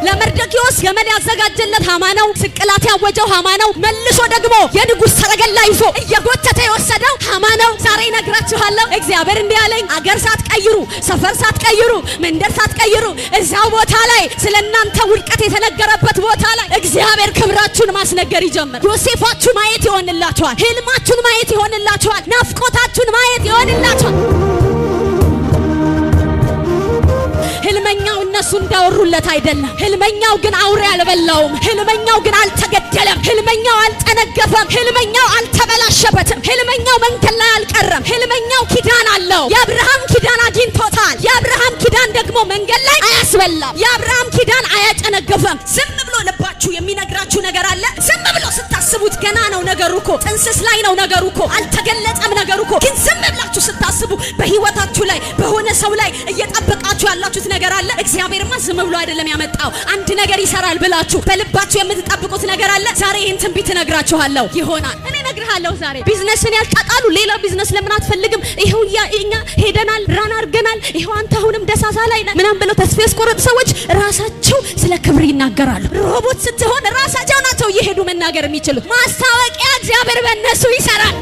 ለመርዶክዮስ ገመድ ያዘጋጀለት ሃማ ነው። ስቅላት ያወጀው ሃማ ነው። መልሶ ደግሞ የንጉሥ ሰረገላ ይዞ እየጎተተ የወሰደው ሃማ ነው። ዛሬ ነግራችኋለሁ። እግዚአብሔር እንዲህ አለኝ፣ አገር ሳትቀይሩ፣ ሰፈር ሳትቀይሩ፣ መንደር ሳትቀይሩ እዛው ቦታ ላይ ስለናንተ ውድቀት የተነገረበት ቦታ ላይ እግዚአብሔር ክብራችሁን ማስነገር ይጀምር። ዮሴፋችሁ ማየት ይሆንላችኋል። ህልማችሁን ማየት ይሆንላችኋል። ናፍቆታችሁን ማየት ይሆንላችኋል። ህልመኛው እነሱ እንዳወሩለት አይደለም። ህልመኛው ግን አውሬ አልበላውም። ህልመኛው ግን አልተገደለም። ህልመኛው አልጠነገፈም። ህልመኛው አልተበላሸበትም። ህልመኛው መንገድ ላይ አልቀረም። ህልመኛው ኪዳን አለው። የአብርሃም ኪዳን አግኝቶታል። የአብርሃም ኪዳን ደግሞ መንገድ ላይ አያስበላም። የአብርሃም ኪዳን አያጨነግፈም። ዝም ብሎ ልባችሁ የሚነግራችሁ ነገር አለ። ዝም ብሎ ስታስቡት ገና ነው ነገሩ እኮ፣ ጥንስስ ላይ ነው ነገሩ እኮ፣ አልተገለጠም ነገሩ እኮ። ግን ዝም ብላችሁ ስታስቡ በህይወታችሁ ላይ በሆነ ሰው ላይ እየጠበቃችሁ ያላችሁት ነገር አለ። እግዚአብሔርማ ዝም ብሎ አይደለም ያመጣው፣ አንድ ነገር ይሰራል ብላችሁ በልባችሁ የምትጠብቁት ነገር አለ። ዛሬ ይህን ትንቢት እነግራችኋለሁ፣ ይሆናል። እኔ እነግርሃለሁ ዛሬ። ቢዝነስን ያልጣጣሉ ሌላ ቢዝነስ ለምን አትፈልግም? ይሄው እኛ ሄደናል፣ ራን አድርገናል፣ ይሄው አንተ አሁንም ደሳሳ ላይ ነህ ምናምን ብለው ተስፋ ያስቆረጡ ሰዎች ራሳቸው ስለ ክብር ይናገራሉ። ሮቦት ስትሆን ራሳቸው ናቸው እየሄዱ መናገር የሚችሉት። ማስታወቂያ እግዚአብሔር በእነሱ ይሰራል።